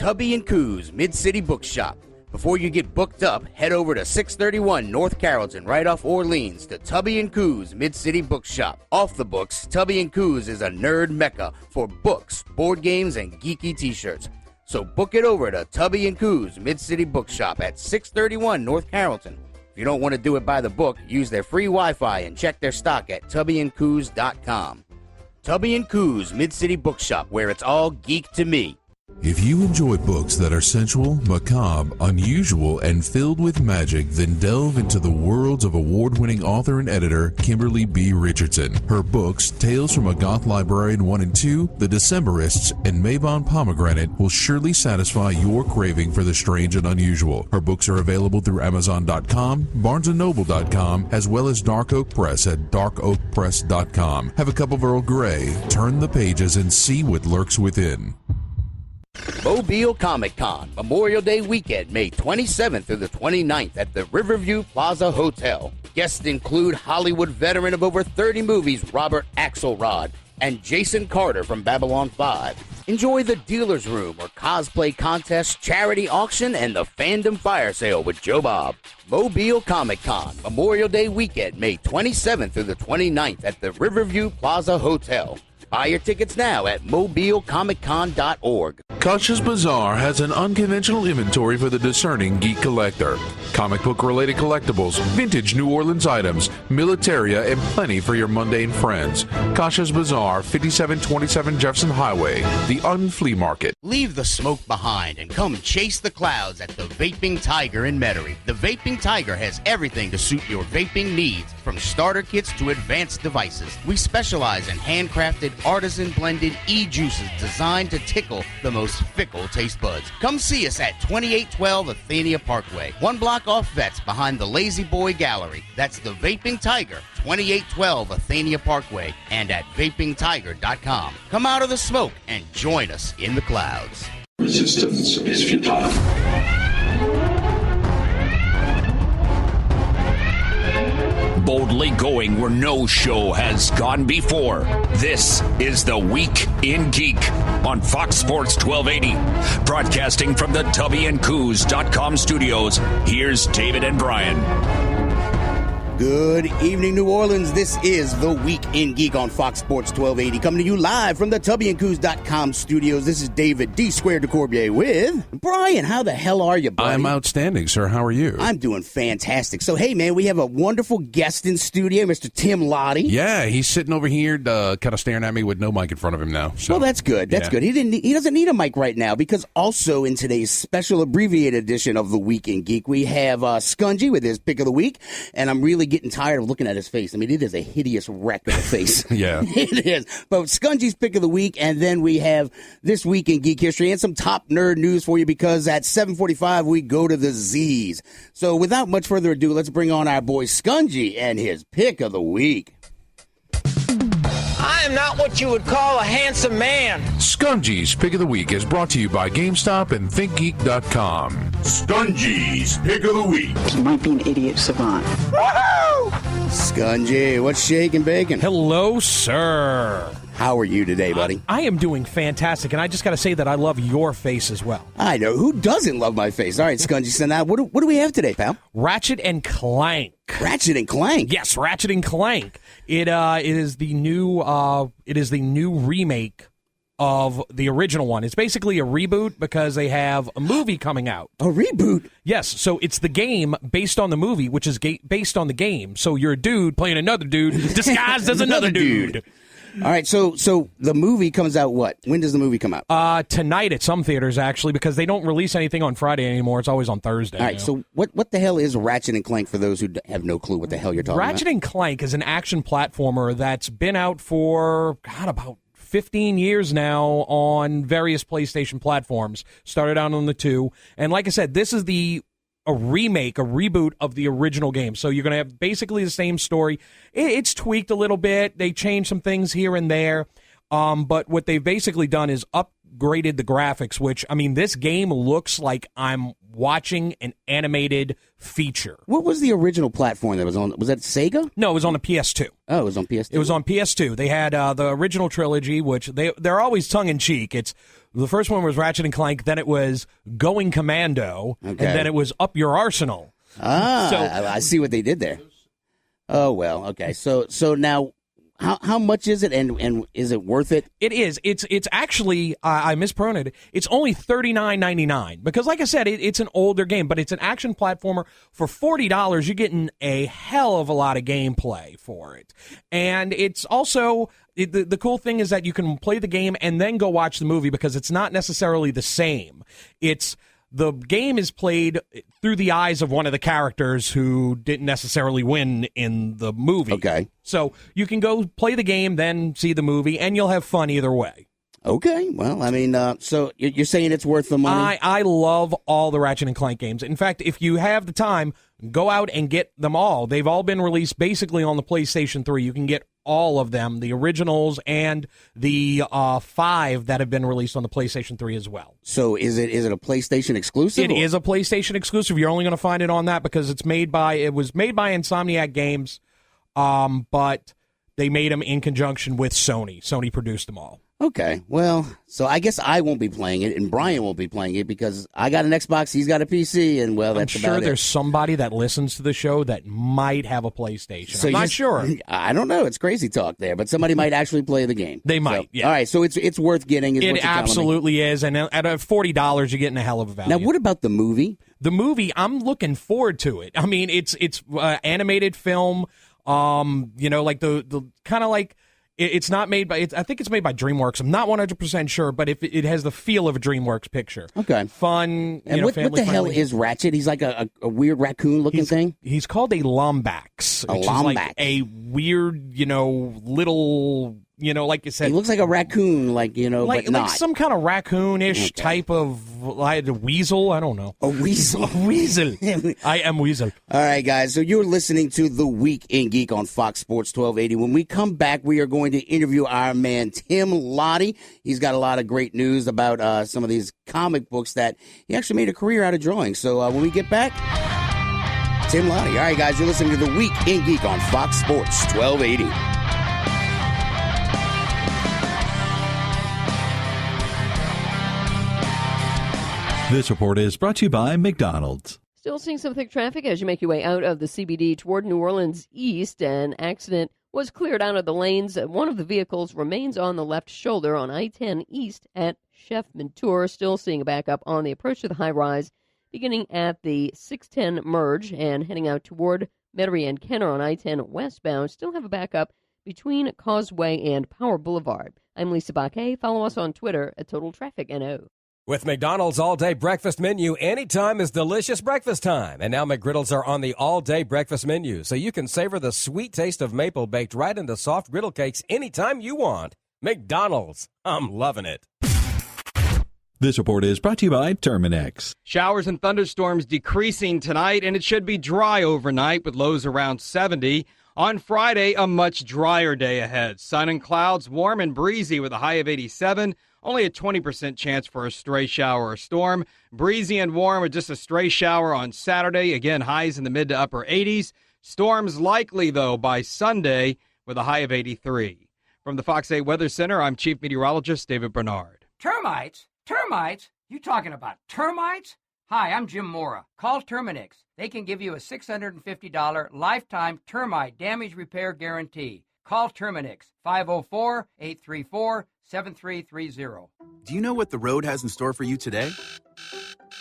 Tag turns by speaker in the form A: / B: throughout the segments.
A: Tubby & Coos Mid-City Bookshop. Before you get booked up, head over to 631 North Carrollton, right off Orleans, to Tubby & Coos Mid-City Bookshop. Off the books, Tubby & Coos is a nerd mecca for books, board games, and geeky t-shirts. So book it over to Tubby & Coos Mid-City Bookshop at 631 North Carrollton. If you don't want to do it by the book, use their free Wi-Fi and check their stock at tubbyandcoos.com. Tubby & Coos Mid-City Bookshop, where it's all geek to me.
B: If you enjoy books that are sensual, macabre, unusual, and filled with magic, then delve into the worlds of award-winning author and editor Kimberly B. Richardson. Her books, Tales from a Goth Librarian 1 and 2, The Decemberists, and Mabon Pomegranate will surely satisfy your craving for the strange and unusual. Her books are available through Amazon.com, BarnesandNoble.com, as well as Dark Oak Press at darkoakpress.com. Have a cup of Earl Grey, turn the pages, and see what lurks within.
A: Mobile Comic Con, Memorial Day weekend, May 27th through the 29th at the Riverview Plaza Hotel. Guests include Hollywood veteran of over 30 movies, Robert Axelrod, and Jason Carter from Babylon 5. Enjoy the dealer's room or cosplay contest, charity auction, and the fandom fire sale with Joe Bob. Mobile Comic Con, Memorial Day weekend, May 27th through the 29th at the Riverview Plaza Hotel. Buy your tickets now at mobilecomiccon.org.
B: Kasha's Bazaar has an unconventional inventory for the discerning geek collector. Comic book-related collectibles, vintage New Orleans items, militaria, and plenty for your mundane friends. Kasha's Bazaar, 5727 Jefferson Highway, the Unflea Market.
A: Leave the smoke behind and come chase the clouds at the Vaping Tiger in Metairie. The Vaping Tiger has everything to suit your vaping needs, from starter kits to advanced devices. We specialize in handcrafted, artisan-blended e-juices designed to tickle the most fickle taste buds. Come see us at 2812 Athenia Parkway, one block off Vets behind the Lazy Boy Gallery. That's the Vaping Tiger, 2812 Athenia Parkway, and at vapingtiger.com. Come out of the smoke and join us in the clouds.
C: Resistance is futile.
D: Boldly going where no show has gone before. This is the Week in Geek on Fox Sports 1280. Broadcasting from the tubbyandcoos.com studios, here's David and Brian.
A: Good evening, New Orleans. This is the Week in Geek on Fox Sports 1280, coming to you live from the tubbyandcoos.com studios. This is David D. Squared de Corbier with Brian. How the hell are you, buddy?
B: I'm outstanding, sir. How are you?
A: I'm doing fantastic. So, hey, man, we have a wonderful guest in studio, Mr. Tim Lattie.
B: Yeah, he's sitting over here kind of staring at me with no mic in front of him now. So.
A: Well, that's good. That's good. He doesn't need a mic right now, because also in today's special abbreviated edition of the Week in Geek, we have Skungy with his pick of the week, and I'm really getting tired of looking at his face. I mean, it is a hideous wreck of a face.
B: Yeah.
A: It is. But Skungy's pick of the week, and then we have This Week in Geek History and some top nerd news for you, because at 7:45 we go to the Z's. So without much further ado, let's bring on our boy Skungy and his pick of the week.
E: I am not what you would call a handsome man.
B: Skungy's Pick of the Week is brought to you by GameStop and ThinkGeek.com.
C: Skungy's Pick of the Week.
F: He might be an idiot savant.
E: Woohoo!
A: Skungy, what's shaking bacon?
G: Hello, sir.
A: How are you today, buddy?
G: I am doing fantastic, and I just got to say that I love your face as well.
A: I know. Who doesn't love my face? All right, Skungy, so now what do we have today, pal?
G: Ratchet and Clank.
A: Ratchet and Clank?
G: Yes, Ratchet and Clank. It is the new remake of the original one. It's basically a reboot because they have a movie coming out.
A: A reboot?
G: Yes, so it's the game based on the movie, which is based on the game. So you're a dude playing another dude disguised as another dude.
A: All right, so the movie comes out what? When does the movie come out?
G: Tonight at some theaters, actually, because they don't release anything on Friday anymore. It's always on Thursday.
A: All right, so what the hell is Ratchet and Clank for those who have no clue what the hell you're talking about?
G: Ratchet and Clank is an action platformer that's been out for, about 15 years now on various PlayStation platforms. Started out on the 2. And like I said, this is a remake, a reboot of the original game. So you're going to have basically the same story. It's tweaked a little bit. They changed some things here and there. But what they've basically done is upgraded the graphics, which, I mean, this game looks like I'm watching an animated feature.
A: What was the original platform that was on? Was that Sega?
G: No, it was on the PS2.
A: Oh, it was on PS2?
G: It was on PS2. They had the original trilogy, which they're always tongue-in-cheek. The first one was Ratchet and Clank, then it was Going Commando, and then it was Up Your Arsenal.
A: I see what they did there. Oh, well, okay. So now, how much is it, and is it worth it?
G: It is. It's actually, I mispronounced it. It's only $39.99 because, like I said, it's an older game, but it's an action platformer. For $40, you're getting a hell of a lot of gameplay for it. And it's also, the cool thing is that you can play the game and then go watch the movie because it's not necessarily the same. The game is played through the eyes of one of the characters who didn't necessarily win in the movie.
A: Okay.
G: So you can go play the game, then see the movie, and you'll have fun either way.
A: Okay. Well, I mean, so you're saying it's worth the money?
G: I love all the Ratchet and Clank games. In fact, if you have the time, go out and get them all. They've all been released basically on the PlayStation 3. You can get all of them, the originals and the 5 that have been released on the PlayStation 3 as well.
A: So is it a PlayStation exclusive?
G: It is a PlayStation exclusive. You're only going to find it on that because it was made by Insomniac Games, but they made them in conjunction with Sony. Sony produced them all.
A: Okay, well, so I guess I won't be playing it, and Brian won't be playing it because I got an Xbox, he's got a PC, and well, that's about it.
G: I'm sure there's somebody that listens to the show that might have a PlayStation.
A: So
G: I'm not sure.
A: I don't know. It's crazy talk there, but somebody might actually play the game.
G: They might, yeah.
A: All right, so it's worth getting.
G: It absolutely is, and at $40, you're getting a hell of a value.
A: Now, what about the movie?
G: The movie, I'm looking forward to it. I mean, it's animated film, like the kind of like. It's not made by. I think it's made by DreamWorks. I'm not 100% sure, but if it has the feel of a DreamWorks picture.
A: Okay,
G: fun.
A: And what the hell is Ratchet? He's like a weird raccoon-looking thing.
G: He's called a Lombax. Which is like a weird, little. Like you said,
A: he looks like a raccoon, but not.
G: Like some kind of raccoon-ish type of weasel. I don't know.
A: A weasel.
G: A weasel. I am Weasel.
A: All right, guys. So you're listening to The Week in Geek on Fox Sports 1280. When we come back, we are going to interview our man, Tim Lattie. He's got a lot of great news about some of these comic books that he actually made a career out of drawing. So when we get back, Tim Lattie. All right, guys. You're listening to The Week in Geek on Fox Sports 1280.
H: This report is brought to you by McDonald's.
I: Still seeing some thick traffic as you make your way out of the CBD toward New Orleans East. An accident was cleared out of the lanes. One of the vehicles remains on the left shoulder on I-10 East at Chef Mentor. Still seeing a backup on the approach to the high-rise, beginning at the 610 merge and heading out toward Metairie and Kenner on I-10 westbound. Still have a backup between Causeway and Power Boulevard. I'm Lisa Baquet. Follow us on Twitter at Total Traffic NO.
J: With McDonald's all-day breakfast menu, anytime is delicious breakfast time. And now McGriddles are on the all-day breakfast menu, so you can savor the sweet taste of maple baked right into soft griddle cakes anytime you want. McDonald's. I'm loving it.
H: This report is brought to you by Terminex.
K: Showers and thunderstorms decreasing tonight, and it should be dry overnight with lows around 70. On Friday, a much drier day ahead. Sun and clouds, warm and breezy with a high of 87. Only a 20% chance for a stray shower or storm. Breezy and warm with just a stray shower on Saturday. Again, highs in the mid to upper 80s. Storms likely, though, by Sunday with a high of 83. From the Fox 8 Weather Center, I'm Chief Meteorologist David Bernard.
L: Termites? Termites? You talking about termites? Hi, I'm Jim Mora. Call Terminix. They can give you a $650 lifetime termite damage repair guarantee. Call Terminix, 504-834-7330.
M: Do you know what the road has in store for you today?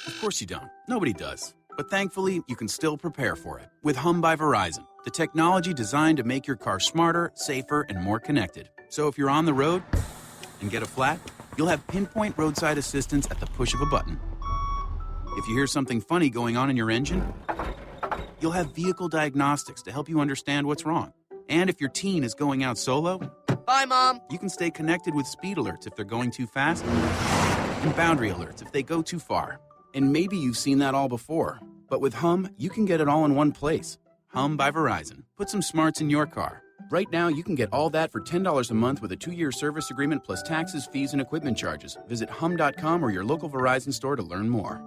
M: Of course you don't. Nobody does. But thankfully, you can still prepare for it with Hum by Verizon, the technology designed to make your car smarter, safer, and more connected. So if you're on the road and get a flat, you'll have pinpoint roadside assistance at the push of a button. If you hear something funny going on in your engine, you'll have vehicle diagnostics to help you understand what's wrong. And if your teen is going out solo,
N: bye, Mom.
M: You can stay connected with speed alerts if they're going too fast and boundary alerts if they go too far. And maybe you've seen that all before, but with Hum, you can get it all in one place. Hum by Verizon. Put some smarts in your car. Right now, you can get all that for $10 a month with a 2-year service agreement plus taxes, fees, and equipment charges. Visit hum.com or your local Verizon store to learn more.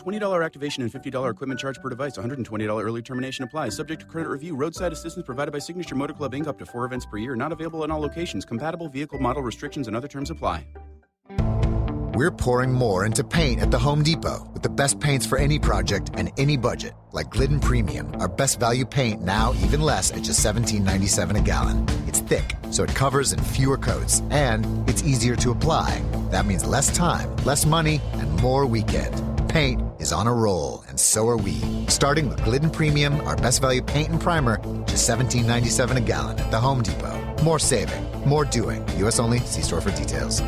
M: $20 activation and $50 equipment charge per device. $120 early termination applies. Subject to credit review. Roadside assistance provided by Signature Motor Club Inc. Up to 4 events per year. Not available in all locations. Compatible vehicle model restrictions and other terms apply.
N: We're pouring more into paint at the Home Depot with the best paints for any project and any budget, like Glidden Premium, our best value paint now even less at just $17.97 a gallon. It's thick, so it covers in fewer coats, and it's easier to apply. That means less time, less money, and more weekend. Paint is on a roll, and so are we. Starting with Glidden Premium, our best value paint and primer, just $17.97 a gallon at the Home Depot. More saving, more doing. U.S. only. See store for details.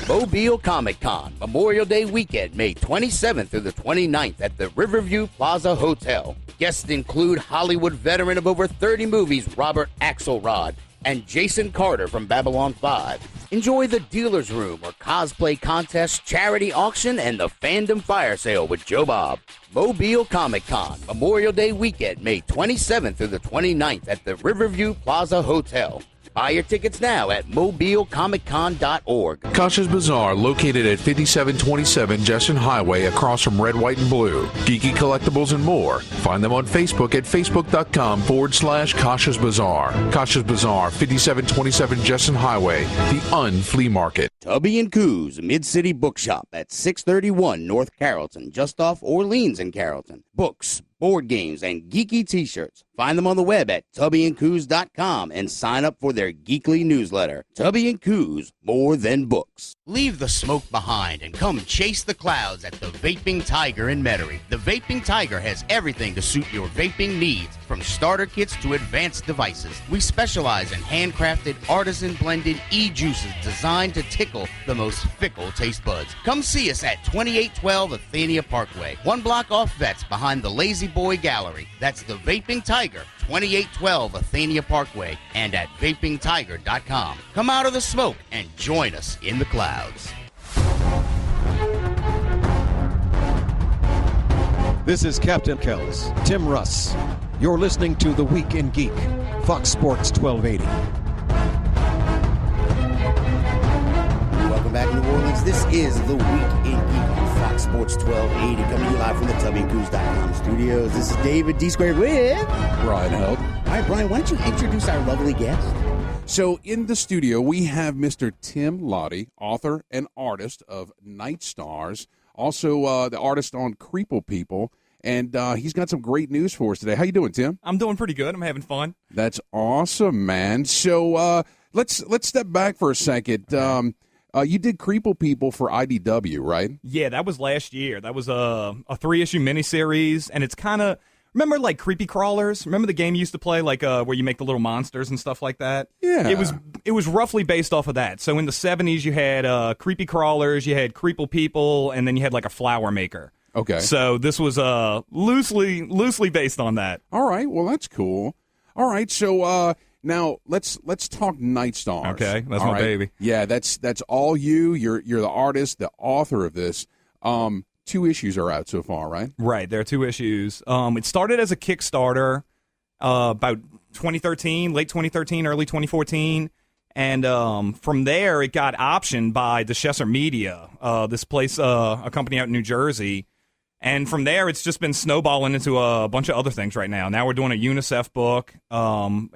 A: Mobile Comic Con, Memorial Day weekend, May 27th through the 29th at the Riverview Plaza Hotel. Guests include Hollywood veteran of over 30 movies, Robert Axelrod, and Jason Carter from Babylon 5. Enjoy the dealer's room or cosplay contest, charity auction, and the fandom fire sale with Joe Bob. Mobile Comic Con, Memorial Day weekend, May 27th through the 29th at the Riverview Plaza Hotel. Buy your tickets now at mobilecomiccon.org.
B: Kasha's Bazaar, located at 5727 Jesson Highway across from Red, White, and Blue. Geeky collectibles and more. Find them on Facebook at facebook.com/Kasha's Bazaar. Kasha's Bazaar, 5727 Jesson Highway, the Unflea Market.
A: Tubby & Coos, Mid-City Bookshop at 631 North Carrollton, just off Orleans in Carrollton. Books, board games, and geeky t-shirts. Find them on the web at tubbyandcoos.com and sign up for their geekly newsletter. Tubby & Coos, more than books. Leave the smoke behind and come chase the clouds at the Vaping Tiger in Metairie. The Vaping Tiger has everything to suit your vaping needs, from starter kits to advanced devices. We specialize in handcrafted, artisan-blended e-juices designed to tickle the most fickle taste buds. Come see us at 2812 Athenia Parkway, one block off Vets behind the Lazy Boy Gallery. That's the Vaping Tiger, 2812 Athenia Parkway, and at vapingtiger.com. Come out of the smoke and join us in the clouds.
O: This is Captain Kells, Tim Russ. You're listening to The Week in Geek, Fox Sports 1280.
A: Welcome back to New Orleans. This is The Week in Geek on Fox Sports 1280, coming to you live from the tubbyandcoos.com studios. This is David D. Squared with
B: Brian Held.
A: All right, Brian, why don't you introduce our lovely guest?
B: So in the studio, we have Mr. Tim Lattie, author and artist of Night Stars, also the artist on Creeple People, and he's got some great news for us today. How you doing, Tim?
P: I'm doing pretty good. I'm having fun.
B: That's awesome, man. So let's step back for a second. You did Creeple People for IDW, right?
P: Yeah, that was last year. That was a 3-issue miniseries, and it's kind of... Remember, like, Creepy Crawlers? Remember the game you used to play, like, where you make the little monsters and stuff like that?
B: Yeah.
P: It was roughly based off of that. So in the 70s, you had Creepy Crawlers, you had Creeple People, and then you had, like, a flower maker.
B: Okay.
P: So this was loosely based on that.
B: All right. Well, that's cool. All right. So now let's talk Night Stars.
P: Okay. That's
B: all
P: my
B: right?
P: baby.
B: Yeah. That's all you. You're the artist, the author of this. 2 issues are out so far, right?
P: Right. There are 2 issues. It started as a Kickstarter about 2013, late 2013, early 2014. And from there, it got optioned by DeShesser Media, this place, a company out in New Jersey. And from there, it's just been snowballing into a bunch of other things right now. Now we're doing a UNICEF book.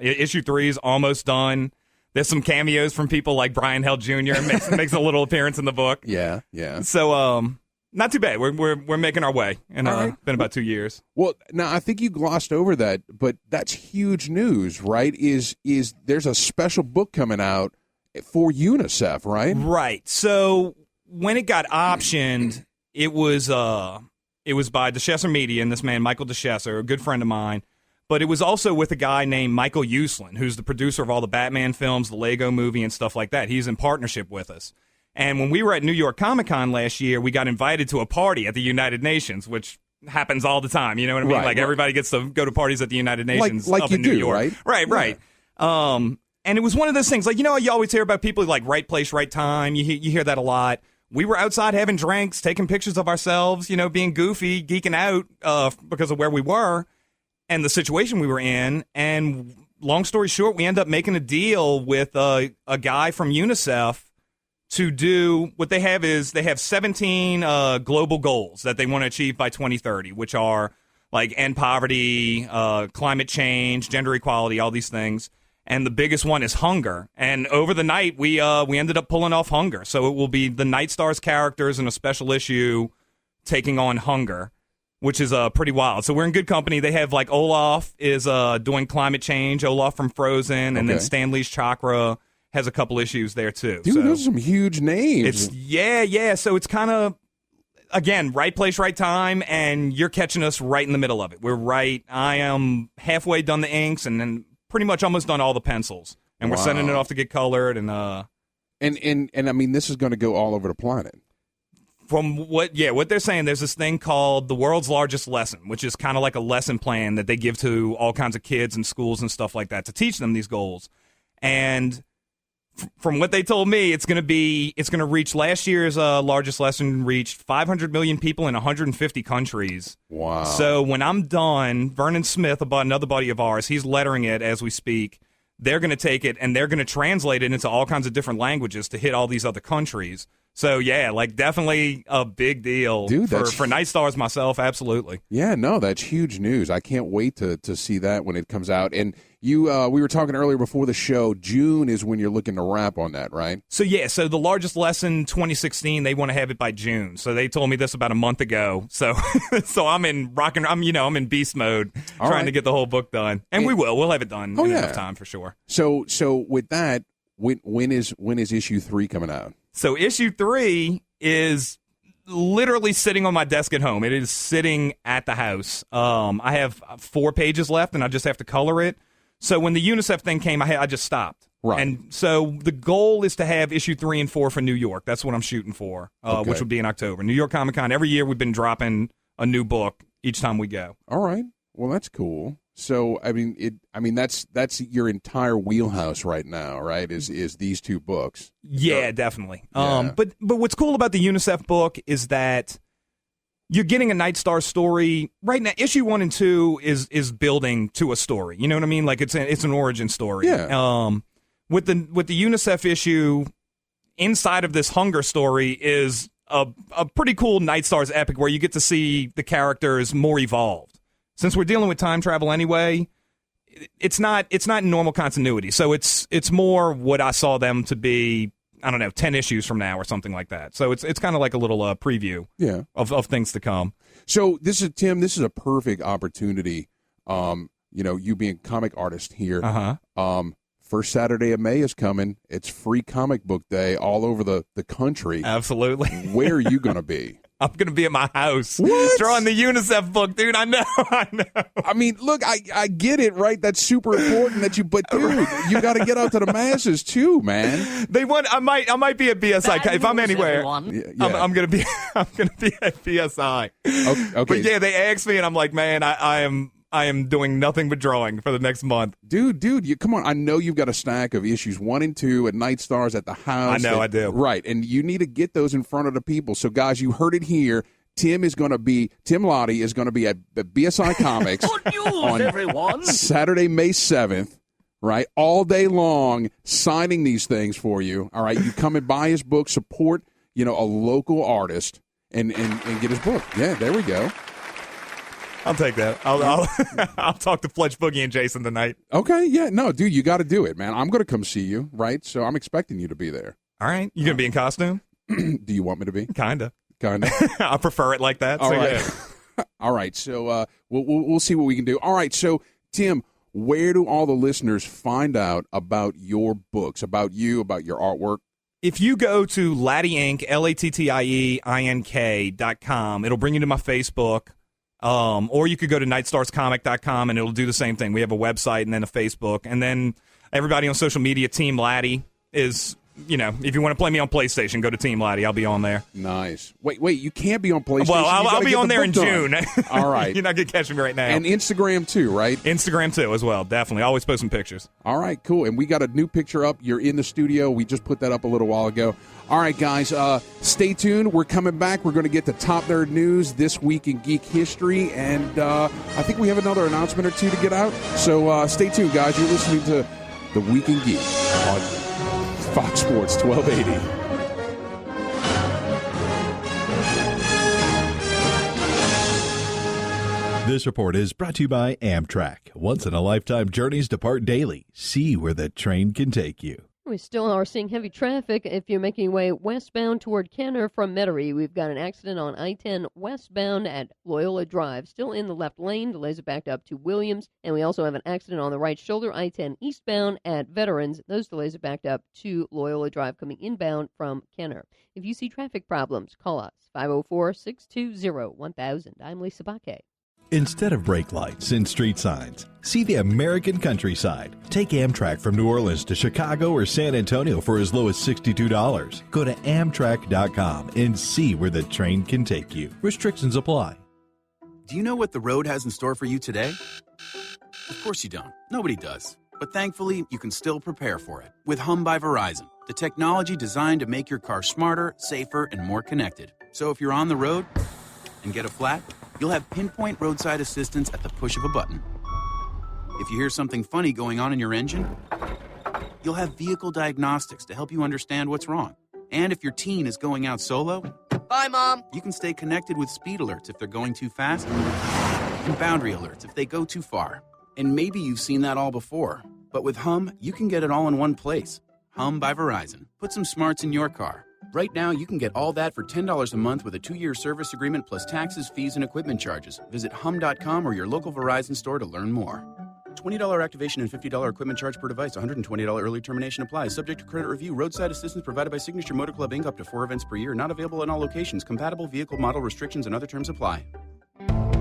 P: Issue 3 is almost done. There's some cameos from people like Brian Held Jr. makes a little appearance in the book.
B: Yeah, yeah.
P: So, not too bad. We're making our way, and
B: right.
P: Been about 2 years.
B: Well, now I think you glossed over that, but that's huge news, right? Is there's a special book coming out for UNICEF, right?
P: Right. So when it got optioned, it was by DeShesser Media and this man Michael DeShesser, a good friend of mine. But it was also with a guy named Michael Uslan, who's the producer of all the Batman films, the Lego Movie, and stuff like that. He's in partnership with us. And when we were at New York Comic Con last year, we got invited to a party at the United Nations, which happens all the time. You know what I mean?
B: Right,
P: like everybody gets to go to parties at the United Nations
B: like
P: up
B: you
P: in New
B: do,
P: York.
B: right?
P: Right. And it was one of those things, like, you know, you always hear about people like right place, right time. You hear that a lot. We were outside having drinks, taking pictures of ourselves, you know, being goofy, geeking out because of where we were and the situation we were in. And long story short, we ended up making a deal with a guy from UNICEF to do what they have is they have 17 global goals that they want to achieve by 2030, which are like end poverty, climate change, gender equality, all these things. And the biggest one is hunger. And over the night, we ended up pulling off hunger. So it will be the Night Stars characters in a special issue taking on hunger, which is pretty wild. So we're in good company. They have like Olaf is doing climate change, Olaf from Frozen, and then Stan Lee's Chakra has a couple issues there too.
Q: Dude,
P: so
Q: those are some huge names.
P: Yeah. So it's kind of, again, right place, right time, and you're catching us right in the middle of it. We're right. I am halfway done the inks, and then pretty much almost done all the pencils, and we're sending it off to get colored. And I
Q: mean, this is going to go all over the planet.
P: From what they're saying, there's this thing called the world's largest lesson, which is kind of like a lesson plan that they give to all kinds of kids and schools and stuff like that to teach them these goals. And from what they told me, it's going to reach last year's largest lesson reached 500 million people in 150 countries.
Q: Wow.
P: So when I'm done, Vernon Smith, another buddy of ours, he's lettering it as we speak. They're going to take it and they're going to translate it into all kinds of different languages to hit all these other countries. So, yeah, like definitely a big deal.
Q: Dude,
P: for Night Stars myself, absolutely.
Q: Yeah, no, that's huge news. I can't wait to see that when it comes out. And we were talking earlier before the show, June is when you're looking to wrap on that, right?
P: So the largest lesson 2016, they want to have it by June. So they told me this about a month ago. So I'm in I'm in beast mode trying to get the whole book done. And we'll have it done in enough time for sure.
Q: So with that, when is issue 3 coming out?
P: So issue 3 is literally sitting on my desk at home. It is sitting at the house. I have 4 pages left, and I just have to color it. So when the UNICEF thing came, I just stopped.
Q: Right.
P: And so the goal is to have issue 3 and 4 for New York. That's what I'm shooting for, which would be in October. New York Comic Con. Every year we've been dropping a new book each time we go.
Q: All right. Well, that's cool. So I mean that's your entire wheelhouse right now, right? Is these 2 books?
P: Yeah, definitely. Yeah. But what's cool about the UNICEF book is that you're getting a Night Star story right now. Issue 1 and 2 is building to a story. You know what I mean? Like it's an origin story.
Q: Yeah.
P: With the UNICEF issue, inside of this hunger story is a pretty cool Night Stars epic where you get to see the characters more evolved. Since we're dealing with time travel anyway, it's not normal continuity. So it's more what I saw them to be, I don't know, 10 issues from now or something like that. So it's kind of like a little preview of things to come.
Q: So this is a perfect opportunity. You being a comic artist here. First Saturday of May is coming. It's free comic book day all over the country.
P: Absolutely.
Q: Where are you going to be?
P: I'm going to be at my house drawing the UNICEF book, dude. I know.
Q: I mean, look, I get it, right? That's super important but dude, you got to get out to the masses too, man.
P: I might be at BSI if I'm anywhere. I'm going to be at BSI.
Q: Okay.
P: But yeah, they asked me and I'm like, man, I am doing nothing but drawing for the next month.
Q: Dude, come on. I know you've got a stack of issues 1 and 2 at Night Stars at the house.
P: I know, I do.
Q: Right, and you need to get those in front of the people. So, guys, you heard it here. Tim Lattie is going to be at BSI Comics on
E: everyone.
Q: Saturday, May 7th, right? All day long, signing these things for you. All right, you come and buy his book, support, a local artist, and get his book. Yeah, there we go.
P: I'll take that. I'll talk to Fletch Boogie and Jason tonight.
Q: Okay, yeah. No, dude, you got to do it, man. I'm going to come see you, right? So I'm expecting you to be there.
P: All right. You going to be in costume?
Q: Do you want me to be?
P: Kinda. I prefer it like that.
Q: All right.
P: Yeah.
Q: All right. So we'll see what we can do. All right. So, Tim, where do all the listeners find out about your books, about you, about your artwork?
P: If you go to Lattie Inc., LATTIEINK.com, it'll bring you to my Facebook. Or you could go to nightstarscomic.com and it'll do the same thing. We have a website and then a Facebook. And then everybody on social media, Team Lattie is, if you want to play me on PlayStation, go to Team Lattie. I'll be on there.
Q: Nice. Wait, you can't be on PlayStation.
P: Well, I'll be on there in
Q: June.
P: All right. You're not going to catch me right now.
Q: And Instagram too, right?
P: Instagram too as well, definitely. Always posting pictures.
Q: All right, cool. And we got a new picture up. You're in the studio. We just put that up a little while ago. All right, guys, stay tuned. We're coming back. We're going to get to Top Nerd News this week in Geek History, and I think we have another announcement or two to get out. So stay tuned, guys. You're listening to The Week in Geek on Fox Sports 1280.
H: This report is brought to you by Amtrak. Once-in-a-lifetime journeys depart daily. See where the train can take you.
I: We still are seeing heavy traffic if you're making your way westbound toward Kenner from Metairie. We've got an accident on I-10 westbound at Loyola Drive. Still in the left lane. Delays are backed up to Williams. And we also have an accident on the right shoulder, I-10 eastbound at Veterans. Those delays are backed up to Loyola Drive coming inbound from Kenner. If you see traffic problems, call us, 504-620-1000. I'm Lisa Baque.
H: Instead of brake lights and street signs, see the American countryside. Take Amtrak from New Orleans to Chicago or San Antonio for as low as $62. Go to Amtrak.com and see where the train can take you. Restrictions apply.
M: Do you know what the road has in store for you today? Of course you don't. Nobody does. But thankfully, you can still prepare for it with Hum by Verizon, the technology designed to make your car smarter, safer, and more connected. So if you're on the road and get a flat, you'll have pinpoint roadside assistance at the push of a button. If you hear something funny going on in your engine, you'll have vehicle diagnostics to help you understand what's wrong. And if your teen is going out solo,
E: Bye, Mom.
M: you can stay connected with speed alerts if they're going too fast and boundary alerts if they go too far. And maybe you've seen that all before, but with Hum, you can get it all in one place. Hum by Verizon. Put some smarts in your car. Right now, you can get all that for $10 a month with a 2-year service agreement plus taxes, fees, and equipment charges. Visit hum.com or your local Verizon store to learn more. $20 activation and $50 equipment charge per device. $120 early termination applies. Subject to credit review. Roadside assistance provided by Signature Motor Club Inc. Up to 4 events per year. Not available in all locations. Compatible vehicle model restrictions and other terms apply.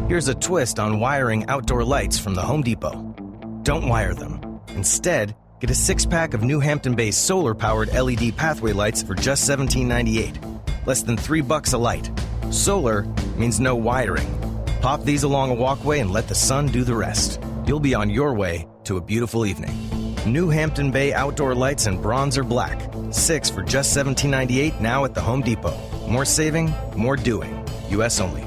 R: Here's a twist on wiring outdoor lights from the Home Depot. Don't wire them. Instead, get a 6-pack of New Hampton-based solar-powered LED pathway lights for just $17.98. Less than $3 a light. Solar means no wiring. Pop these along a walkway and let the sun do the rest. You'll be on your way to a beautiful evening. New Hampton Bay outdoor lights in bronze or black. 6 for just $17.98 now at the Home Depot. More saving, more doing. U.S. only.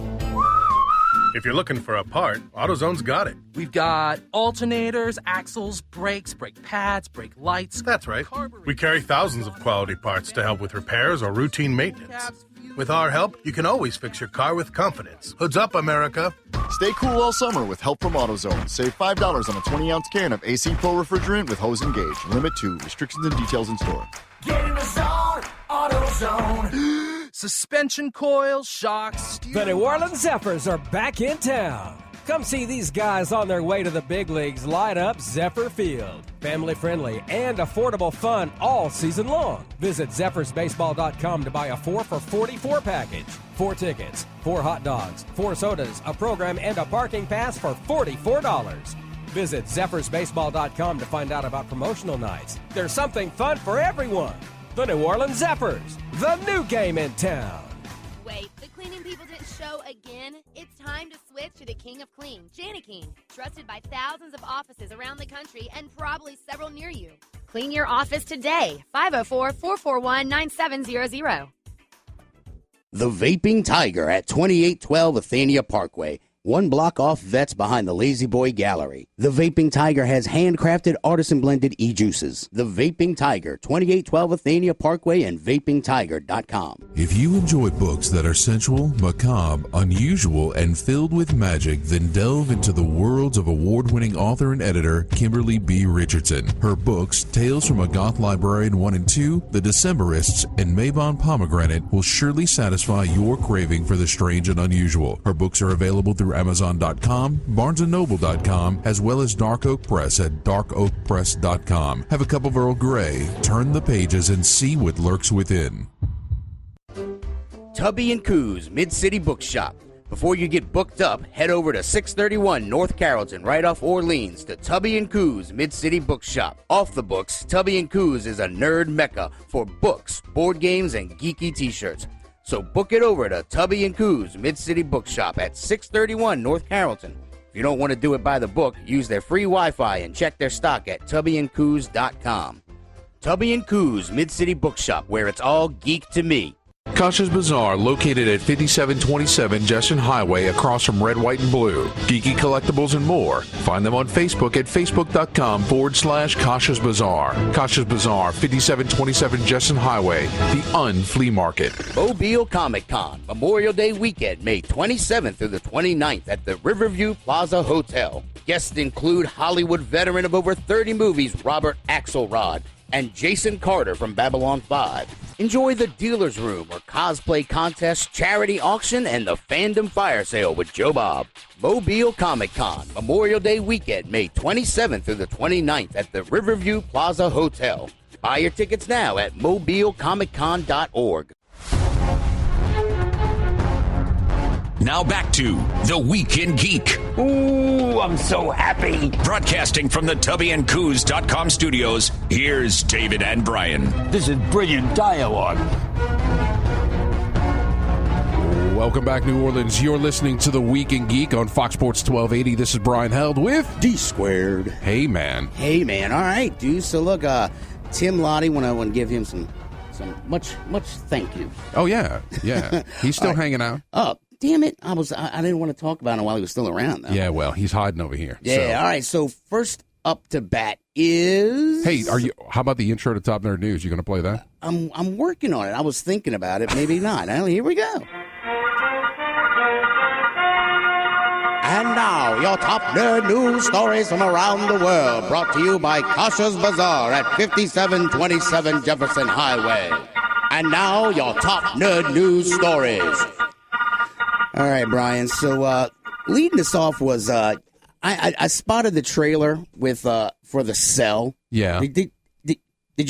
S: If you're looking for a part, AutoZone's got it.
T: We've got alternators, axles, brakes, brake pads, brake lights.
S: That's right. We carry thousands of quality parts to help with repairs or routine maintenance. With our help, you can always fix your car with confidence. Hoods up, America.
U: Stay cool all summer with help from AutoZone. Save $5 on a 20-ounce can of AC Pro refrigerant with hose and gauge. Limit 2. Restrictions and details in store.
T: Get in the zone, AutoZone. Suspension coils, shocks.
J: The New Orleans Zephyrs are back in town. Come see these guys on their way to the big leagues light up Zephyr Field. Family friendly and affordable fun all season long. Visit ZephyrsBaseball.com to buy a 4 for $44 package. 4 tickets, 4 hot dogs, 4 sodas, a program, and a parking pass for $44. Visit ZephyrsBaseball.com to find out about promotional nights. There's something fun for everyone. The New Orleans Zephyrs, the new game in town.
V: Wait, the cleaning people didn't show again? It's time to switch to the King of Clean, Jani-King, trusted by thousands of offices around the country and probably several near you. Clean your office today. 504-441-9700.
A: The Vaping Tiger at 2812 Athenia Parkway. 1 block off Vets behind the Lazy Boy Gallery. The Vaping Tiger has handcrafted artisan-blended e-juices. The Vaping Tiger, 2812 Athenia Parkway and vapingtiger.com.
B: If you enjoy books that are sensual, macabre, unusual, and filled with magic, then delve into the worlds of award-winning author and editor Kimberly B. Richardson. Her books, Tales from a Goth Librarian 1 and 2, The Decemberists, and Mabon Pomegranate will surely satisfy your craving for the strange and unusual. Her books are available through Amazon.com, BarnesandNoble.com, as well as Dark Oak Press at darkoakpress.com. Have a cup of Earl Grey, turn the pages, and see what lurks within.
A: Tubby & Coos Mid-City Bookshop. Before you get booked up, head over to 631 North Carrollton, right off Orleans, to Tubby & Coos Mid-City Bookshop. Off the books, Tubby & Coos is a nerd mecca for books, board games, and geeky t-shirts. So book it over to Tubby & Coos Mid-City Bookshop at 631 North Carrollton. If you don't want to do it by the book, use their free Wi-Fi and check their stock at tubbyandcoos.com. Tubby & Coos Mid-City Bookshop, where it's all geek to me.
B: Kasha's Bazaar, located at 5727 Jesson Highway, across from Red, White, and Blue. Geeky collectibles and more. Find them on Facebook at facebook.com/Kasha's Bazaar. Kasha's Bazaar, 5727 Jesson Highway, the Unflea Market.
A: Mobile Comic Con, Memorial Day weekend, May 27th through the 29th at the Riverview Plaza Hotel. Guests include Hollywood veteran of over 30 movies, Robert Axelrod, and Jason Carter from Babylon 5. Enjoy the dealer's room or cosplay contest, charity auction, and the fandom fire sale with Joe Bob. Mobile Comic Con, Memorial Day weekend, May 27th through the 29th at the Riverview Plaza Hotel. Buy your tickets now at mobilecomiccon.org.
C: Now back to The Week in Geek.
E: Ooh, I'm so happy.
C: Broadcasting from the TubbyandCoos.com studios, here's David and Brian.
E: This is brilliant dialogue.
Q: Welcome back, New Orleans. You're listening to The Week in Geek on Fox Sports 1280. This is Brian Held with
A: D Squared.
Q: Hey, man.
A: Hey, man. All right, dude. So, look, Tim Lattie, I want to give him some much thank you.
Q: Oh, yeah. He's still hanging out.
A: Oh, damn it. I didn't want to talk about him while he was still around, though.
Q: Yeah, well, he's hiding over here.
A: Yeah,
Q: so.
A: All right. So, first up to bat is...
Q: Hey, how about the intro to Top Nerd News? You going to play that?
A: I'm working on it. I was thinking about it. Maybe not. Well, here we go. And now, your top nerd news stories from around the world, brought to you by Kasha's Bazaar at 5727 Jefferson Highway. And now, your top nerd news stories. All right, Brian. So, leading us off was I spotted the trailer with for The Cell.
Q: Yeah.
A: Did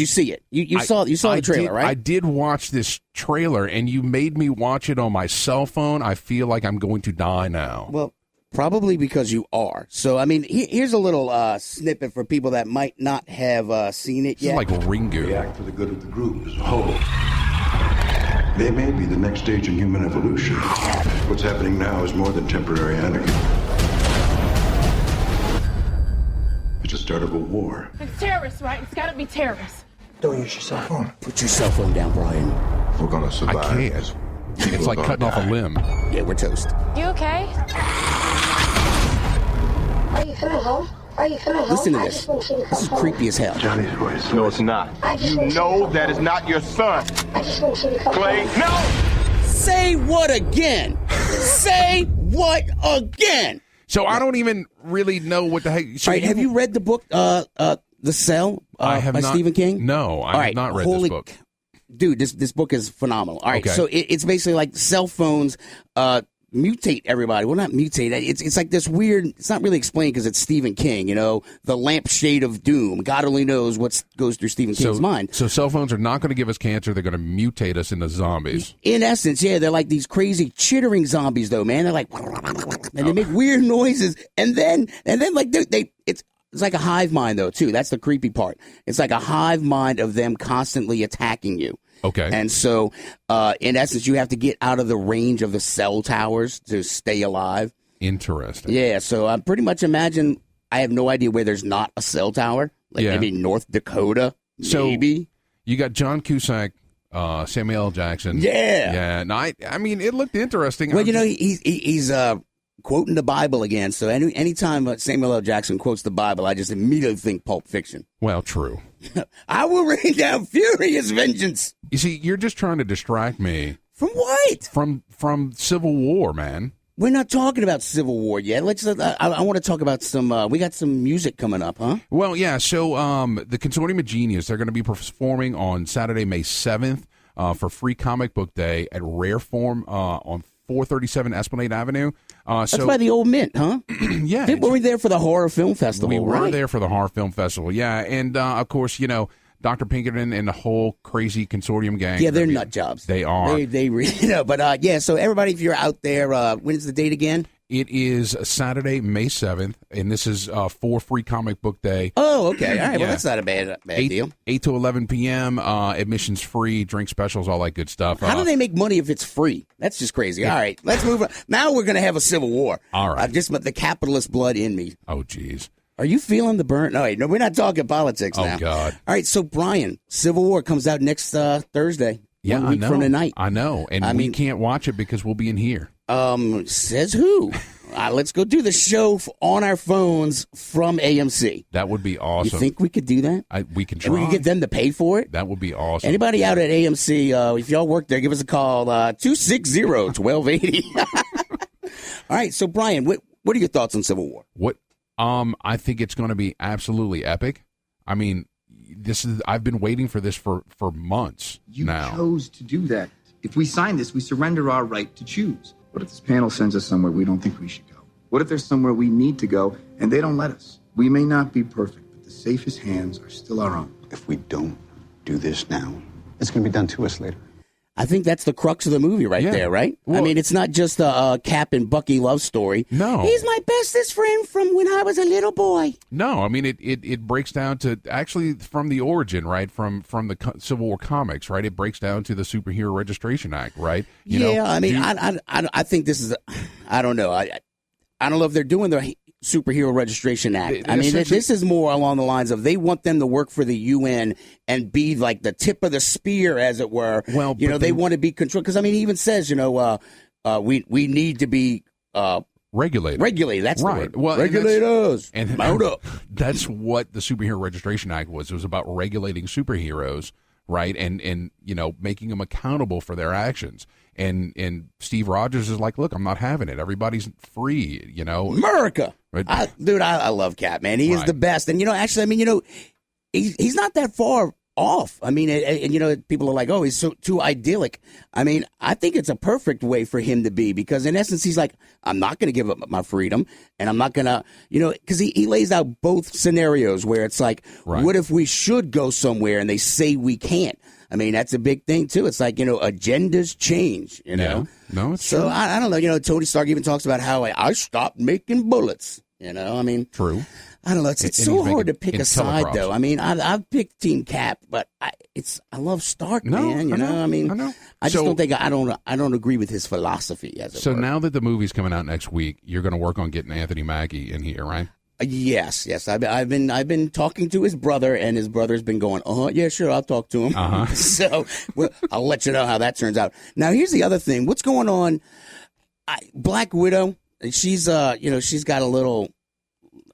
A: you see it? You saw the trailer, right?
Q: I did watch this trailer, and you made me watch it on my cell phone. I feel like I'm going to die now.
A: Well, probably because you are. So, I mean, here's a little snippet for people that might not have seen it yet.
Q: It's like Ringu.
D: They act for the good of the group as a whole. They may be the next stage in human evolution. What's happening now is more than temporary anarchy. It's the start of a war.
W: It's terrorists, right? It's gotta be terrorists.
D: Don't use your cell phone.
A: Put your cell phone down, Brian.
D: We're gonna survive.
Q: I can't. It's like cutting off a limb.
A: Yeah, we're toast.
W: You okay?
X: Are you coming home?
A: Listen to this. This is creepy as hell.
D: Johnny's voice.
Y: No, it's not. You know that is not your son.
X: I just want you to come
Y: Clay,
X: home.
Y: no!
A: Say what again? Say what again?
Q: So I don't even really know what the heck. So
A: all right, have you read the book, The Cell,
Q: I have
A: by
Q: not,
A: Stephen King?
Q: No, I have not read this book.
A: Dude, this book is phenomenal. All right,
Q: okay.
A: So it's basically like cell phones mutate everybody. Well, not mutate. It's like this weird. It's not really explained because it's Stephen King. You know, the lampshade of doom. God only knows what goes through Stephen King's mind.
Q: So cell phones are not going to give us cancer. They're going to mutate us into zombies.
A: In essence, yeah, they're like these crazy chittering zombies, though, man. They're like, and they make weird noises, and then like it's like a hive mind, though, too. That's the creepy part. It's like a hive mind of them constantly attacking you.
Q: Okay.
A: And so, in essence, you have to get out of the range of the cell towers to stay alive.
Q: Interesting.
A: Yeah, so I pretty much imagine I have no idea where there's not a cell tower. Like maybe North Dakota, maybe.
Q: You got John Cusack, Samuel L. Jackson.
A: Yeah.
Q: Yeah. No, I mean, it looked interesting.
A: Well, he's quoting the Bible again. So anytime Samuel L. Jackson quotes the Bible, I just immediately think Pulp Fiction.
Q: Well, true.
A: I will rain down furious vengeance.
Q: You see, you're just trying to distract me.
A: From what?
Q: From Civil War, man.
A: We're not talking about Civil War yet. I want to talk about some. We got some music coming up, huh?
Q: Well, yeah. So the Consortium of Genius, they're going to be performing on Saturday, May 7th for Free Comic Book Day at Rare Form on 437 Esplanade Avenue.
A: That's by the old Mint, huh?
Q: Yeah.
A: Were we there for the Horror Film Festival?
Q: We were there for the Horror Film Festival, yeah. And, of course, Dr. Pinkerton and the whole crazy consortium gang.
A: Yeah, they're nut jobs.
Q: They are.
A: They really, but yeah, so everybody, if you're out there, when is the date again?
Q: It is Saturday, May 7th, and this is for Free Comic Book Day.
A: Oh, okay. All right. Well, that's not a bad deal.
Q: 8 to 11 p.m., admissions free, drink specials, all that good stuff.
A: How do they make money if it's free? That's just crazy. All right, let's move on. Now we're going to have a civil war.
Q: All right.
A: Just the capitalist blood in me.
Q: Oh, geez.
A: Are you feeling the burn? No, we're not talking politics now.
Q: Oh, God.
A: All right, so, Brian, Civil War comes out next Thursday.
Q: Yeah,
A: 1 week from tonight.
Q: I know. And we can't watch it because we'll be in here.
A: Says who? Let's go do the show on our phones from AMC.
Q: That would be awesome.
A: You think we could do that?
Q: We can try.
A: And we can get them to pay for it?
Q: That would be awesome.
A: Anybody out at AMC, if y'all work there, give us a call, 260-1280. All right, so Brian, what are your thoughts on Civil War?
Q: I think it's going to be absolutely epic. I mean, I've been waiting for this for months now.
F: You chose to do that. If we sign this, we surrender our right to choose. What if this panel sends us somewhere we don't think we should go? What if there's somewhere we need to go and they don't let us? We may not be perfect, but the safest hands are still our own.
G: If we don't do this now, it's going to be done to us later.
A: I think that's the crux of the movie there, right? Well, I mean, it's not just a Cap and Bucky love story.
Q: No.
A: He's my bestest friend from when I was a little boy.
Q: No, I mean, it breaks down to actually from the origin, right? From the Civil War comics, right? It breaks down to the Superhero Registration Act, right?
A: I think this is, I don't know. I don't know if they're doing the Superhero Registration Act. I mean, this is more along the lines of they want them to work for the UN and be like the tip of the spear, as it were. Well, they want to be controlled. Because, I mean, he even says, we need to be
Q: regulated.
A: Regulated, that's
Q: right.
A: the word. Well, regulate us.
Q: And
A: mount up.
Q: That's what the Superhero Registration Act was. It was about regulating superheroes, right? And making them accountable for their actions. And Steve Rogers is like, look, I'm not having it. Everybody's free,
A: America. Right? I love Cap, man. He is the best. And, actually, I mean, he's not that far off. I mean, and people are like, oh, he's so too idyllic. I mean, I think it's a perfect way for him to be because, in essence, he's like, I'm not going to give up my freedom, and I'm not going to, because he lays out both scenarios where it's like, what if we should go somewhere and they say we can't? I mean, that's a big thing, too. It's like, agendas change,
Q: Yeah. No, it's
A: so
Q: true.
A: I don't know. Tony Stark even talks about how I stopped making bullets. I mean,
Q: true.
A: I don't know. It's so hard to pick a side, though. I mean, I've picked Team Cap, but I love Stark, man. I just don't think I don't agree with his philosophy as it were.
Q: Now that the movie's coming out next week, you're going to work on getting Anthony Mackie in here, right?
A: Yes. I've been talking to his brother, and his brother's been going, yeah, sure, I'll talk to him. So I'll let you know how that turns out. Now, here's the other thing. What's going on? Black Widow, she's she's got a little.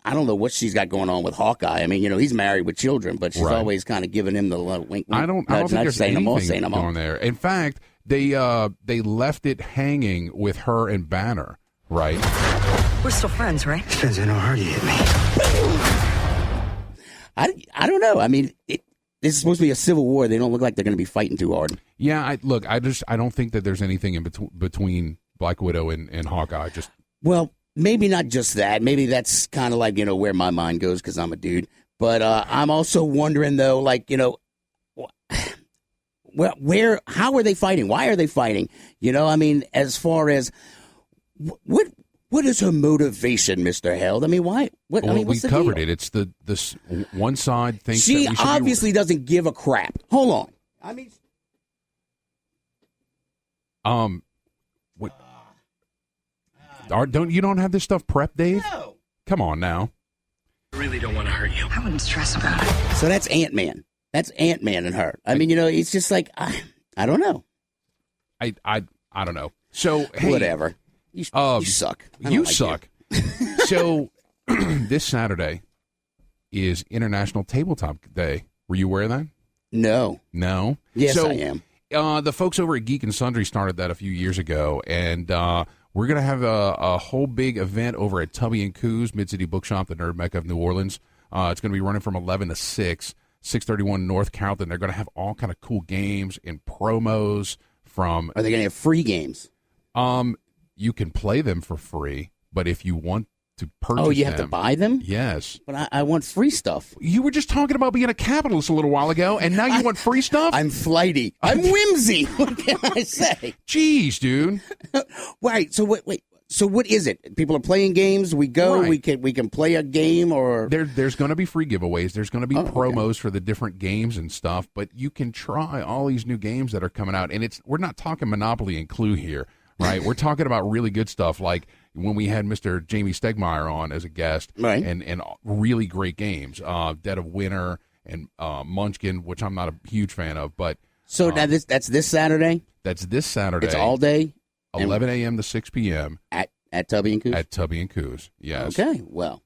A: I don't know what she's got going on with Hawkeye. I mean, he's married with children, but she's always kind of giving him the wink, wink.
Q: I don't think there's anything going there. In fact, they left it hanging with her and Banner, right?
K: We're still friends, right?
G: Depends on how hard you hit me.
A: I don't know. I mean, this is supposed to be a civil war. They don't look like they're going to be fighting too hard.
Q: Yeah, I don't think that there's anything in between Black Widow and Hawkeye.
A: Well, maybe not just that. Maybe that's kind of like, where my mind goes because I'm a dude. But I'm also wondering, though, like, how are they fighting? Why are they fighting? I mean, as far as what is her motivation, Mr. Held? I mean, why? What?
Q: Well,
A: I mean, what's
Q: we
A: the
Q: covered
A: deal?
Q: it. It's the one side thinks
A: she
Q: that we should
A: obviously doesn't give a crap. Hold on. I mean,
Q: what? You don't have this stuff prepped, Dave?
A: No.
Q: Come on now.
K: I really don't want to hurt you. I wouldn't stress about it.
A: So that's Ant-Man. That's Ant-Man and her. I mean, it's just like I don't know.
Q: I don't know. So hey,
A: whatever. You suck.
Q: You suck. So this Saturday is International Tabletop Day. Were you aware of that?
A: No. Yes,
Q: so,
A: I am.
Q: The folks over at Geek and Sundry started that a few years ago, and we're going to have a whole big event over at Tubby and Coos, Mid-City Bookshop, the Nerd Mecca of New Orleans. It's going to be running from 11 to 6, 631 North Carrollton. They're going to have all kind of cool games and promos from...
A: Are they going to have free games?
Q: You can play them for free, but if you want to purchase
A: them... have to buy them?
Q: Yes.
A: But I want free stuff.
Q: You were just talking about being a capitalist a little while ago, and now you want free stuff?
A: I'm flighty. I'm whimsy. What can I say?
Q: Jeez, dude.
A: Right. So wait. So what is it? People are playing games. We go. Right. We can play a game, or
Q: there's going to be free giveaways. There's going to be promos for the different games and stuff. But you can try all these new games that are coming out, and we're not talking Monopoly and Clue here, right? We're talking about really good stuff like when we had Mr. Jamie Stegmeyer on as a guest,
A: right?
Q: And really great games, Dead of Winter and Munchkin, which I'm not a huge fan of, but.
A: So now that's this Saturday?
Q: That's this Saturday.
A: It's all day?
Q: 11 a.m. to 6 p.m.
A: At Tubby and Coos?
Q: At Tubby and Coos, yes.
A: Okay, well,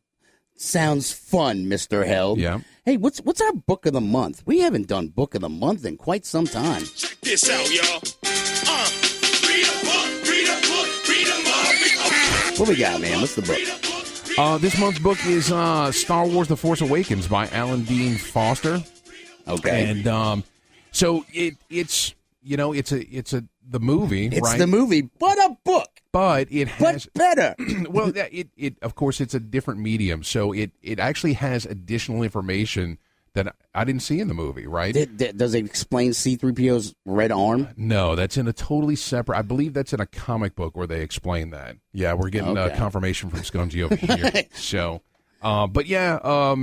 A: sounds fun, Mr. Held.
Q: Yeah.
A: Hey, what's our book of the month? We haven't done book of the month in quite some time.
C: Check this out, y'all. Read a book, read a book, read a book.
A: What we got, man? What's the book?
Q: This month's book is Star Wars: The Force Awakens by Alan Dean Foster.
A: Okay.
Q: And so it's the movie.
A: It's
Q: right?
A: the movie, but a book.
Q: But it has
A: better.
Q: Well, it of course it's a different medium, so it actually has additional information that I didn't see in the movie. Right?
A: Does it explain C-3PO's red arm?
Q: No, that's in a totally separate. I believe that's in a comic book where they explain that. Yeah, we're getting confirmation from Skungy over here. So, but yeah,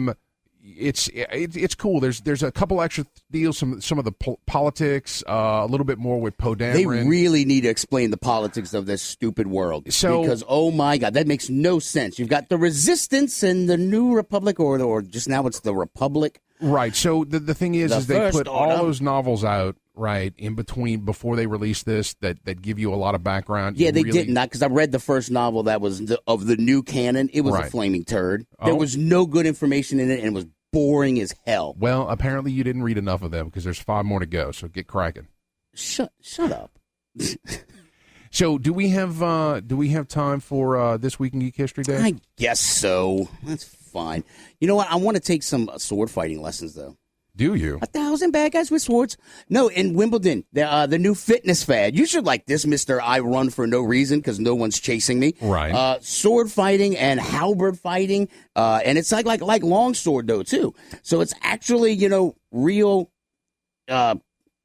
Q: it's cool. There's a couple extra deals, some of the politics, a little bit more with Poe Dameron.
A: They really need to explain the politics of this stupid world. Because, oh my God, that makes no sense. You've got the Resistance and the New Republic, or just now it's the Republic.
Q: Right. So the thing is they put all those novels out, right, in between before they released this that give you a lot of background.
A: Yeah, they didn't. Because I read the first novel that was of the new canon. It was a flaming turd. There was no good information in it, and it was boring as hell.
Q: Well, apparently you didn't read enough of them because there's 5 more to go, so get cracking.
A: Shut up.
Q: So do we have time for This Week in Geek History Day?
A: I guess so. That's fine. You know what? I want to take some sword fighting lessons, though.
Q: Do you?
A: 1,000 bad guys with swords. No, in Wimbledon, the new fitness fad. You should like this, Mr. I run for no reason because no one's chasing me.
Q: Right.
A: Sword fighting and halberd fighting. And it's like longsword, though, too. So it's actually, real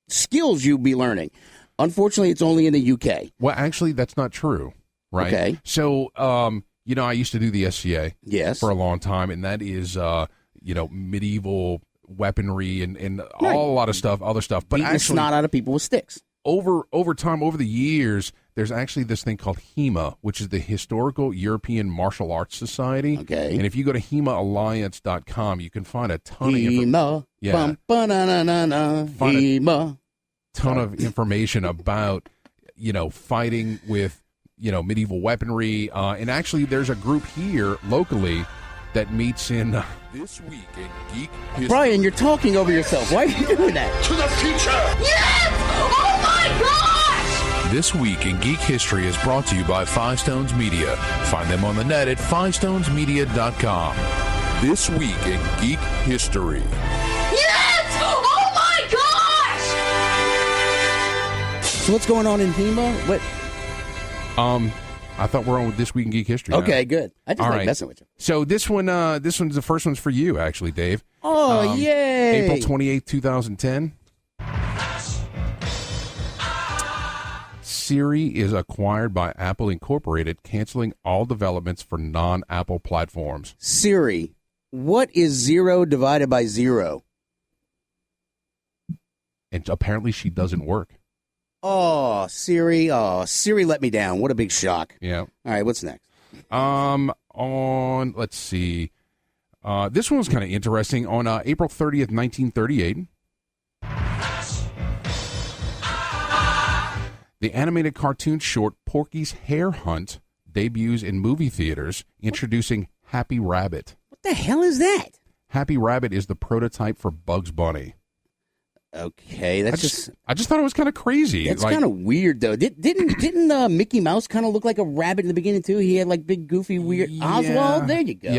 A: skills you'll be learning. Unfortunately, it's only in the UK.
Q: Well, actually, that's not true. Right.
A: Okay.
Q: So, I used to do the SCA for a long time, and that is, medieval weaponry and a lot of stuff, other stuff. But
A: beating the snot out of people with sticks.
Q: Over time, over the years, there's actually this thing called HEMA, which is the Historical European Martial Arts Society.
A: Okay.
Q: And if you go to HEMAalliance.com, you can find a ton of
A: HEMA. HEMA.
Q: Ton of information about, fighting with, medieval weaponry. And actually, there's a group here locally that meets in
B: This Week in Geek History.
A: Brian, you're talking over yourself. Why are you doing that?
C: To the future!
X: Yes! Oh my gosh!
B: This Week in Geek History is brought to you by Five Stones Media. Find them on the net at fivestonesmedia.com. This Week in Geek History.
X: Yes! Oh my gosh!
A: So what's going on in HEMA? What?
Q: I thought we're on with This Week in Geek History.
A: Okay,
Q: now.
A: good. I just like messing with you.
Q: So this one's the first one's for you, actually, Dave.
A: Oh, yay!
Q: April 28th, 2010. Siri is acquired by Apple Incorporated, canceling all developments for non-Apple platforms.
A: Siri, what is 0 divided by 0?
Q: And apparently she doesn't work.
A: Oh, Siri let me down. What a big shock.
Q: Yeah.
A: All right, what's next?
Q: Let's see. This one was kind of interesting. On April 30th, 1938, the animated cartoon short Porky's Hare Hunt debuts in movie theaters, introducing Happy Rabbit.
A: What the hell is that?
Q: Happy Rabbit is the prototype for Bugs Bunny.
A: Okay,
Q: I just thought it was kind of crazy.
A: That's kind of weird, though. Didn't Mickey Mouse kind of look like a rabbit in the beginning too? He had like big, goofy, weird Oswald. There you go.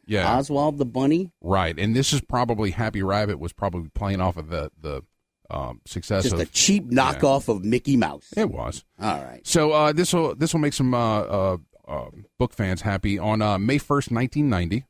Q: Yeah.
A: Oswald the bunny.
Q: Right, and this is probably Happy Rabbit was probably playing off of the success.
A: Just
Q: of
A: a cheap knockoff of Mickey Mouse.
Q: It was.
A: All right.
Q: So this will make some book fans happy. On May 1st, 1990.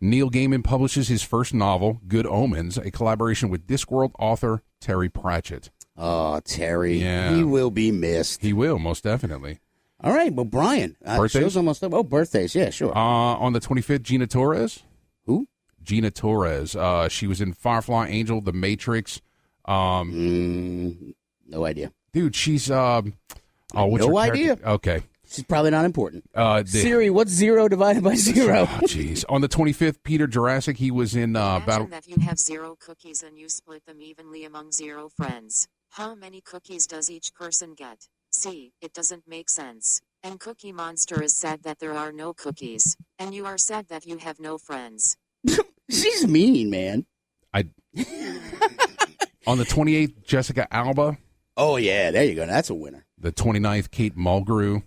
Q: Neil Gaiman publishes his first novel, Good Omens, a collaboration with Discworld author Terry Pratchett.
A: Oh, Terry.
Q: Yeah.
A: He will be missed.
Q: He will, most definitely.
A: All right, well, Brian.
Q: Birthdays?
A: Show's almost up. Oh, birthdays. Yeah, sure.
Q: On the 25th, Gina Torres.
A: Who?
Q: Gina Torres. She was in Firefly, Angel, The Matrix.
A: No idea.
Q: Dude, she's...
A: what's
Q: no
A: her idea.
Q: Okay.
A: She's probably not important.
Q: Siri,
A: what's 0 divided by 0?
Q: Oh, jeez. On the 25th, Peter Jurassic, he was in Battle...
I: that you have 0 cookies and you split them evenly among 0 friends. How many cookies does each person get? See, it doesn't make sense. And Cookie Monster is sad that there are no cookies. And you are sad that you have no friends.
A: She's mean, man.
Q: On the 28th, Jessica Alba.
A: Oh, yeah, there you go. That's a winner.
Q: The 29th, Kate Mulgrew.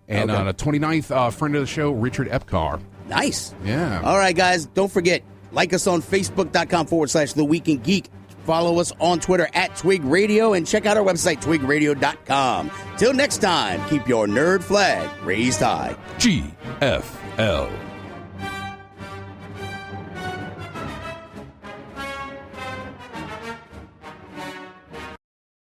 Q: And on the 29th, friend of the show, Richard Epcar.
A: Nice.
Q: Yeah.
A: All right, guys, don't forget, like us on Facebook.com/The Week in Geek. Follow us on Twitter @Twig Radio and check out our website, twigradio.com. Till next time, keep your nerd flag raised high.
Q: GFL.